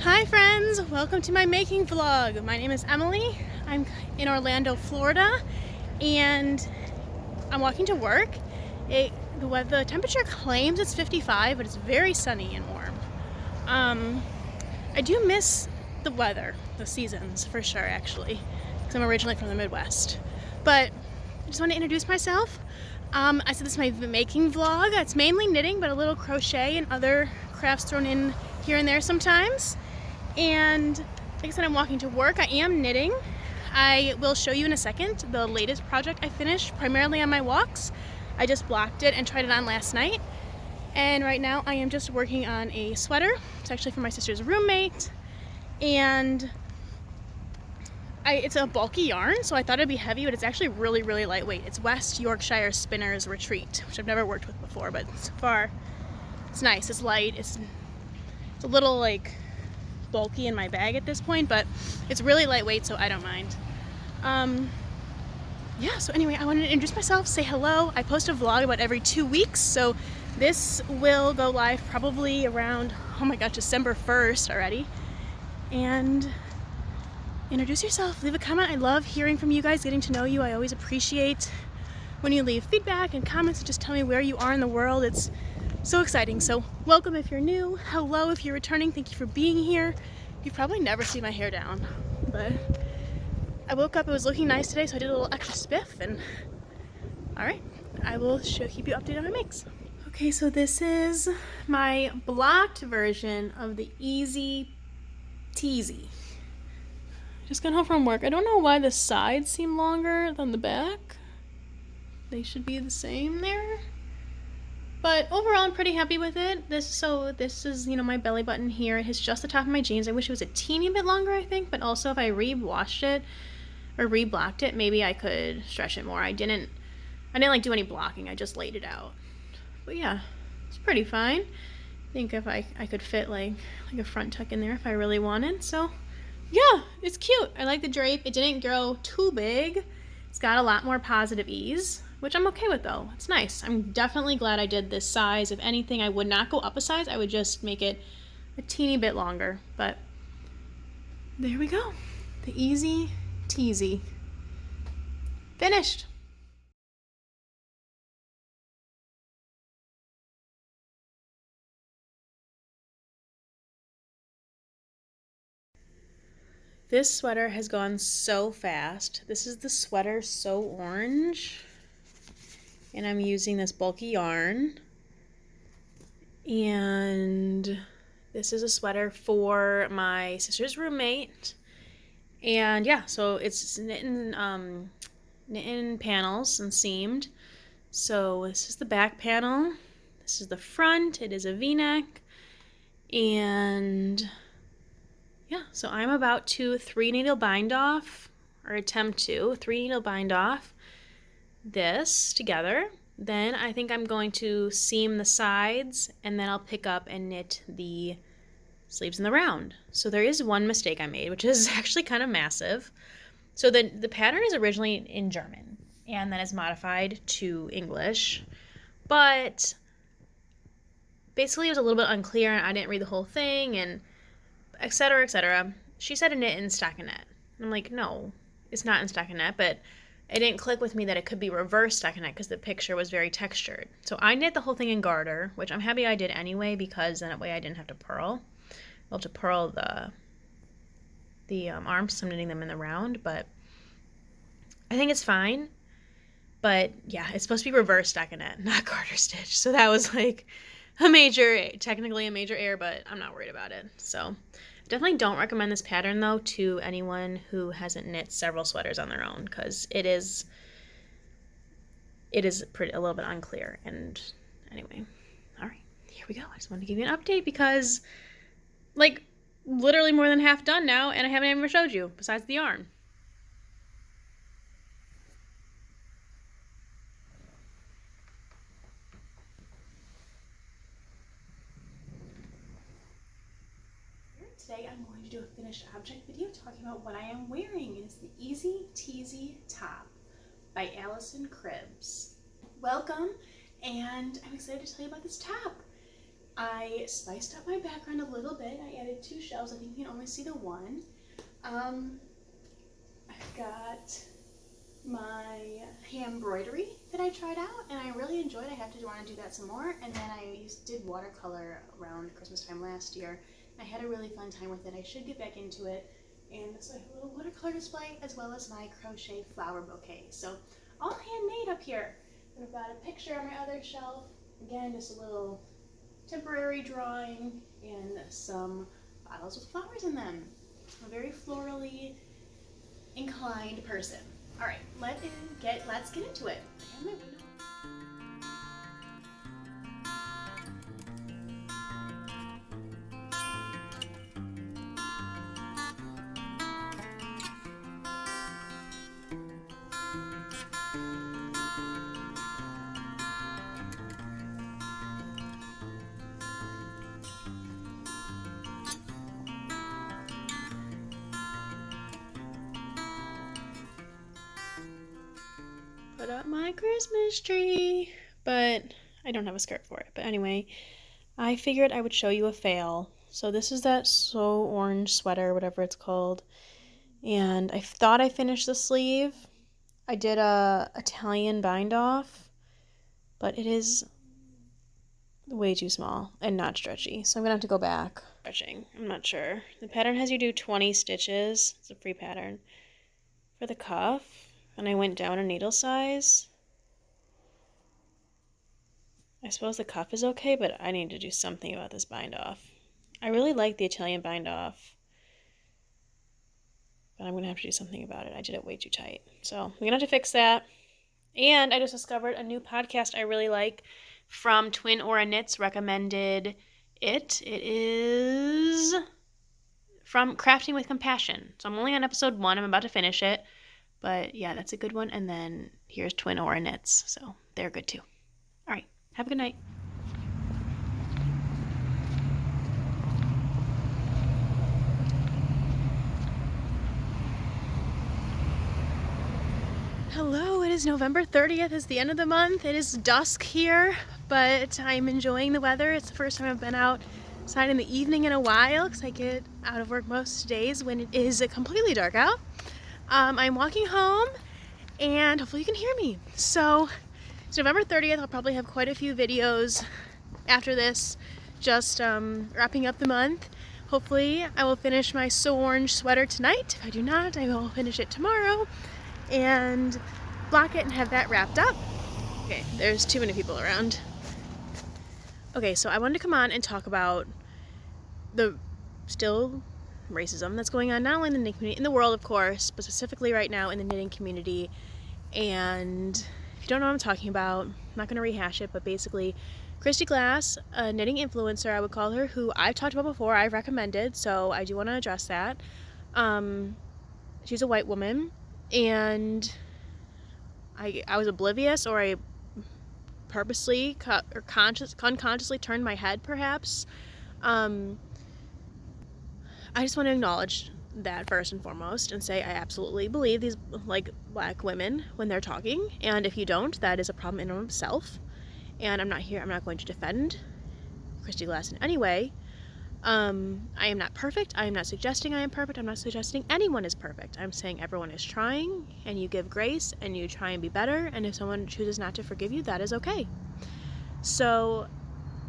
Hi friends, welcome to my making vlog. My name is Emily. I'm in Orlando, Florida, and I'm walking to work. The temperature claims it's 55, but it's very sunny and warm. I do miss the weather, the seasons for sure actually, because I'm originally from the Midwest. But I just want to introduce myself. I said this is my making vlog. It's mainly knitting, but a little crochet and other crafts thrown in here and there sometimes. And like I said, I'm walking to work. I am knitting. I will show you in a second the latest project I finished, primarily on my walks. I just blocked it and tried it on last night. And right now I am just working on a sweater. It's actually for my sister's roommate. And it's a bulky yarn, so I thought it'd be heavy, but it's actually really, really lightweight. It's West Yorkshire Spinner's Retreat, which I've never worked with before, but so far it's nice. It's light. It's a little like bulky in my bag at this point, but it's really lightweight, so I don't mind. Yeah, so anyway, I wanted to introduce myself, say hello. I post a vlog about every 2 weeks, so this will go live probably around, oh my gosh, December 1st already. And introduce yourself, leave a comment. I love hearing from you guys, getting to know you. I always appreciate when you leave feedback and comments and just tell me where you are in the world. It's so exciting. So welcome if you're new, hello if you're returning, thank you for being here. You've probably never seen my hair down, but I woke up, it was looking nice today, so I did a little extra spiff, and alright, I will keep you updated on my makes. Okay, so this is my blocked version of the Teeasy. Just got home from work. I don't know why the sides seem longer than the back. They should be the same there. But overall, I'm pretty happy with it. This is, my belly button here. It hits just the top of my jeans. I wish it was a teeny bit longer, I think. But also, if I re-washed it or re-blocked it, maybe I could stretch it more. I didn't like do any blocking. I just laid it out. But yeah, it's pretty fine. I think if I could fit like a front tuck in there if I really wanted. So yeah, it's cute. I like the drape. It didn't grow too big. It's got a lot more positive ease, which I'm okay with though. It's nice. I'm definitely glad I did this size. If anything, I would not go up a size. I would just make it a teeny bit longer. But there we go. The Teeasy. Finished. This sweater has gone so fast. This is the sweater Soorange. And I'm using this bulky yarn. And this is a sweater for my sister's roommate. And yeah, so it's knitting panels and seamed. So this is the back panel. This is the front. It is a V-neck. And yeah, so I'm about to 3-needle bind off, or attempt to 3-needle bind off this together. Then I think I'm going to seam the sides, and then I'll pick up and knit the sleeves in the round. So there is one mistake I made, which is actually kind of massive. So the pattern is originally in German, and then is modified to English. But basically it was a little bit unclear, and I didn't read the whole thing, and etc., etc. She said to knit in stockinette. I'm like, no, it's not in stockinette, but it didn't click with me that it could be reverse stockinette because the picture was very textured. So I knit the whole thing in garter, which I'm happy I did anyway because then that way I didn't have to purl. I'll have to purl the arms, so I'm knitting them in the round, but I think it's fine. But yeah, it's supposed to be reverse stockinette, not garter stitch. So that was like technically a major error, but I'm not worried about it. So definitely don't recommend this pattern though to anyone who hasn't knit several sweaters on their own, because it is a little bit unclear. And anyway, all right, here we go. I just wanted to give you an update because like literally more than half done now, and I haven't even showed you besides the yarn. Today I'm going to do a finished object video talking about what I am wearing. It's the Teeasy top by Allison Cribbs. Welcome, and I'm excited to tell you about this top. I spiced up my background a little bit. I added 2 shelves. I think you can only see the one. I've got my embroidery that I tried out and I really enjoyed. I have to want to do that some more. And then I did watercolor around Christmas time last year. I had a really fun time with it. I should get back into it. And so I have a little watercolor display as well as my crochet flower bouquet. So all handmade up here. And I've got a picture on my other shelf. Again, just a little temporary drawing and some bottles with flowers in them. I'm a very florally inclined person. All right, let's get into it. I have my window. Put up my Christmas tree, but I don't have a skirt for it. But anyway, I figured I would show you a fail. So this is that Soorange sweater, whatever it's called. And I thought I finished the sleeve. I did a Italian bind off, but it is way too small and not stretchy. So I'm gonna have to go back. Stretching, I'm not sure. The pattern has you do 20 stitches. It's a free pattern. For the cuff, and I went down a needle size. I suppose the cuff is okay, but I need to do something about this bind off. I really like the Italian bind off, but I'm gonna have to do something about it. I did it way too tight. So I'm gonna have to fix that. And I just discovered a new podcast I really like from Twin Aura Knits, recommended it. It is from Crafting with Compassion. So I'm only on episode 1. I'm about to finish it. But yeah, that's a good one. And then here's Twin Aura Knits. So they're good too. All right. Have a good night. Hello, it is November 30th. It's the end of the month. It is dusk here, but I'm enjoying the weather. It's the first time I've been outside in the evening in a while because I get out of work most days when it is completely dark out. I'm walking home and hopefully you can hear me. So it's November 30th. I'll probably have quite a few videos after this, just wrapping up the month. Hopefully I will finish my Soorange sweater tonight. If I do not, I will finish it tomorrow and block it and have that wrapped up. Okay, there's too many people around. Okay, so I wanted to come on and talk about the still racism that's going on, not only in the knitting community, in the world of course, but specifically right now in the knitting community. And if you don't know what I'm talking about, I'm not going to rehash it, but basically Christy Glass, a knitting influencer I would call her, who I've talked about before, I've recommended, so I do want to address that. She's a white woman, and I was oblivious, or I purposely or unconsciously turned my head perhaps. I just want to acknowledge that first and foremost and say I absolutely believe these black women when they're talking, and if you don't, that is a problem in and of itself. And I'm not going to defend Christy Glass in any way. I am not perfect. I am not suggesting I am perfect. I'm not suggesting anyone is perfect. I'm saying everyone is trying, and you give grace and you try and be better, and if someone chooses not to forgive you, that is okay. So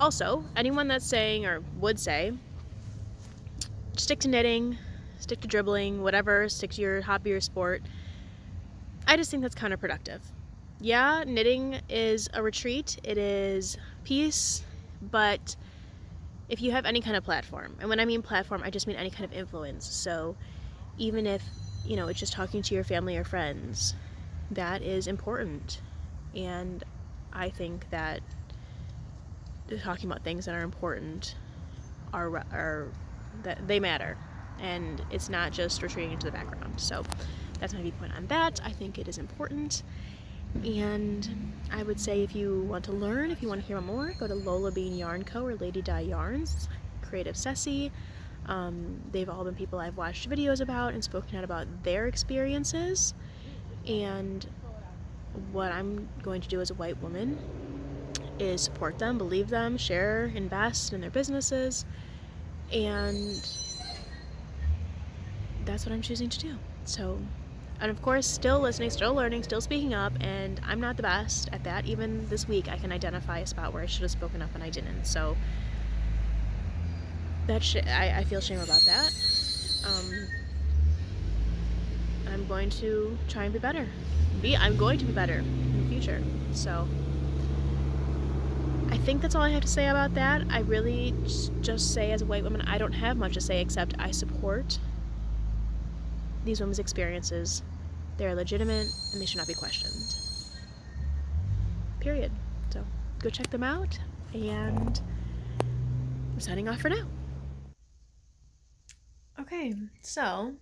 also, anyone that's saying or would say stick to knitting, stick to dribbling, whatever, stick to your hobby or sport, I just think that's counterproductive. Yeah, knitting is a retreat, it is peace, but if you have any kind of platform, and when I mean platform, I just mean any kind of influence, so even if, it's just talking to your family or friends, that is important. And I think that talking about things that are important are that they matter, and it's not just retreating into the background. So that's my viewpoint on that. I think it is important, and I would say if you want to learn, if you want to hear more, go to Lola Bean Yarn Co. or Lady Di Yarns, Creative Ceci. They've all been people I've watched videos about and spoken out about their experiences, and what I'm going to do as a white woman is support them, believe them, share, invest in their businesses, and that's what I'm choosing to do. So, and of course, still listening, still learning, still speaking up, and I'm not the best at that. Even this week, I can identify a spot where I should have spoken up and I didn't. So that I feel shame about that. I'm going to try and be better. I'm going to be better in the future. So I think that's all I have to say about that. I really just say, as a white woman, I don't have much to say except I support these women's experiences. They're legitimate and they should not be questioned. Period. So go check them out, and I'm signing off for now. Okay, so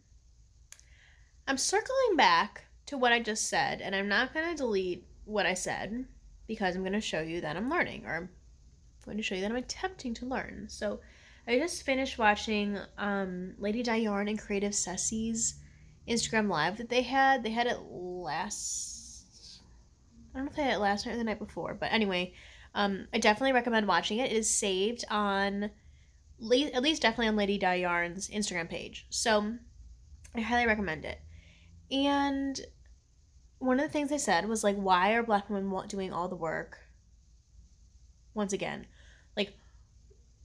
I'm circling back to what I just said, and I'm not going to delete what I said because I'm going to show you that I'm learning, or I'm going to show you that I'm attempting to learn. So I just finished watching Lady Diarn and Creative Ceci's Instagram Live that they had. They had it last... I don't know if they had it last night or the night before, but anyway, I definitely recommend watching it. It is saved on, at least definitely on Lady Diarn's Instagram page. So I highly recommend it. And one of the things they said was, like, why are Black women doing all the work? Once again, like,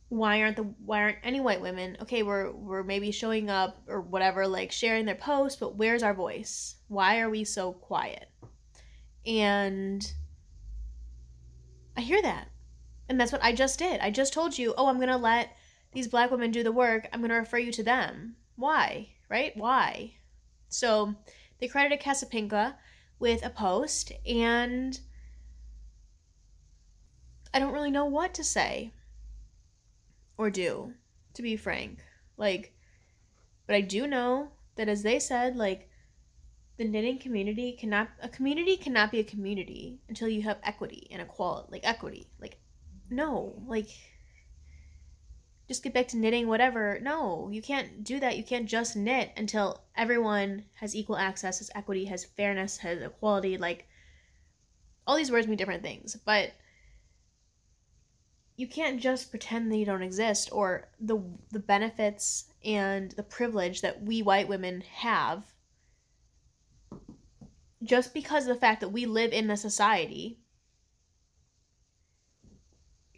why aren't any white women, okay, we're maybe showing up or whatever, like sharing their posts, but where's our voice? Why are we so quiet? And I hear that. And that's what I just did. I just told you, oh, I'm going to let these Black women do the work. I'm going to refer you to them. Why? Right? Why? So they credited Casapinka with a post, and I don't really know what to say or do, to be frank. Like, but I do know that, as they said, like, the knitting community cannot be a community until you have equity and equality. Like, equity. Like, no. Like, just get back to knitting, whatever. No, you can't do that. You can't just knit until everyone has equal access, has equity, has fairness, has equality. Like, all these words mean different things, but you can't just pretend that you don't exist, or the benefits and the privilege that we white women have, just because of the fact that we live in a society,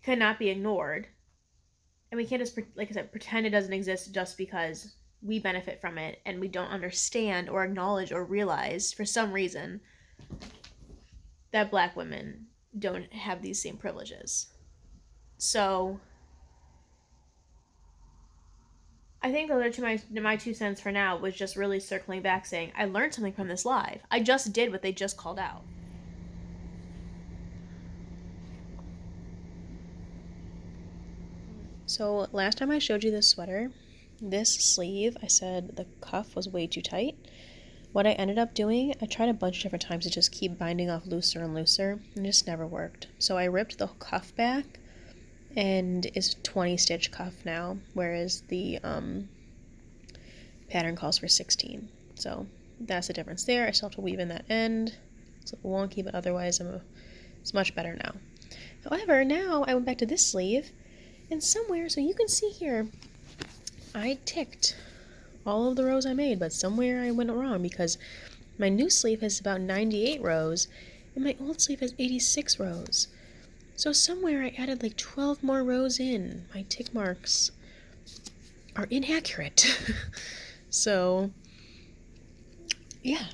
cannot be ignored. And we can't just, like I said, pretend it doesn't exist just because we benefit from it and we don't understand or acknowledge or realize, for some reason, that Black women don't have these same privileges. So I think those are my 2 cents for now, was just really circling back saying, I learned something from this live. I just did what they just called out. So last time I showed you this sweater, this sleeve, I said the cuff was way too tight. What I ended up doing, I tried a bunch of different times to just keep binding off looser and looser, and it just never worked. So I ripped the cuff back, and it's a 20 stitch cuff now, whereas the pattern calls for 16. So that's the difference there. I still have to weave in that end. It's a little wonky, but otherwise it's much better now. However, now I went back to this sleeve, and somewhere, so you can see here, I ticked all of the rows I made, but somewhere I went wrong, because my new sleeve has about 98 rows, and my old sleeve has 86 rows. So somewhere I added like 12 more rows in. My tick marks are inaccurate. So, yeah,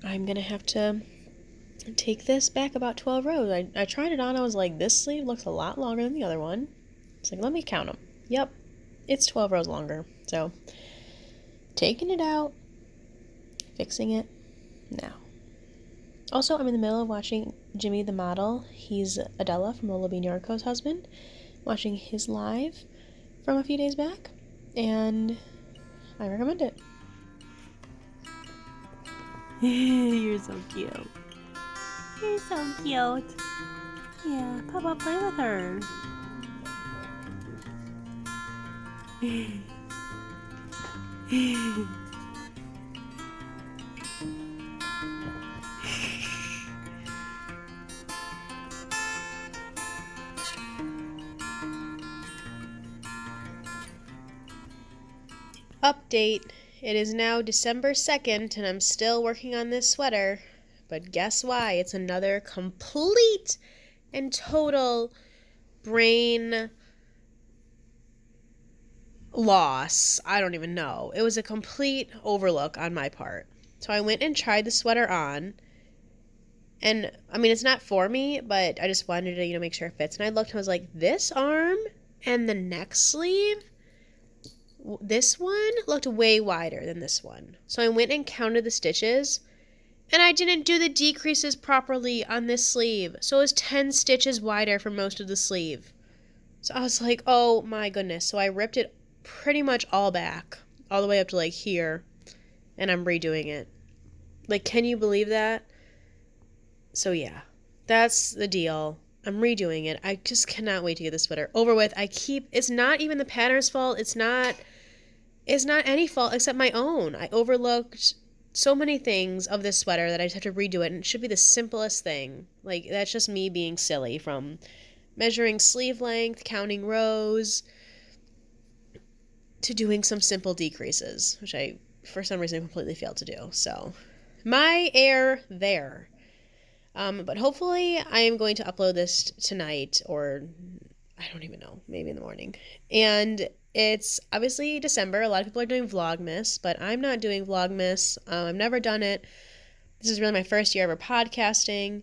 I'm gonna have to take this back about 12 rows. I tried it on, I was like, this sleeve looks a lot longer than the other one. It's like, let me count them. Yep, it's 12 rows longer. So, taking it out, fixing it now. Also, I'm in the middle of watching Jimmy the Model. He's Adela from Lola Bean Yarco's husband. Watching his live from a few days back, and I recommend it. You're so cute. You're so cute. Yeah, Papa, play with her. Update. It is now December 2nd and I'm still working on this sweater. But guess why? It's another complete and total brain loss. I don't even know. It was a complete overlook on my part. So I went and tried the sweater on. And I mean, it's not for me, but I just wanted to, make sure it fits. And I looked and I was like, this arm and the neck sleeve, this one looked way wider than this one. So I went and counted the stitches, and I didn't do the decreases properly on this sleeve. So it was 10 stitches wider for most of the sleeve. So I was like, oh my goodness. So I ripped it pretty much all back, all the way up to like here, and I'm redoing it. Like, can you believe that? So yeah, that's the deal. I'm redoing it. I just cannot wait to get this sweater over with. It's not even the pattern's fault. It's not any fault except my own. I overlooked so many things of this sweater that I just have to redo it, and it should be the simplest thing. Like, that's just me being silly, from measuring sleeve length, counting rows, to doing some simple decreases, which I, for some reason, completely failed to do. So, my error there. But hopefully I am going to upload this tonight, or I don't even know, maybe in the morning. And it's obviously December. A lot of people are doing Vlogmas, but I'm not doing Vlogmas. I've never done it. This is really my first year ever podcasting,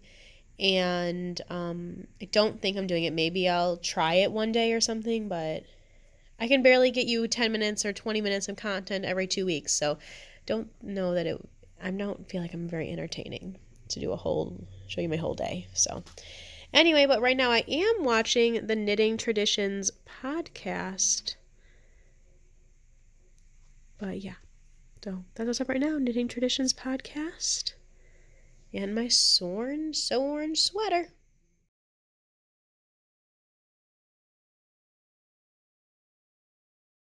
and I don't think I'm doing it. Maybe I'll try it one day or something, but I can barely get you 10 minutes or 20 minutes of content every 2 weeks, so don't know that I don't feel like I'm very entertaining to show you my whole day. So anyway, but right now I am watching the Knitting Traditions podcast. But yeah, so that's what's up right now. Knitting Traditions podcast and my Soorange sweater.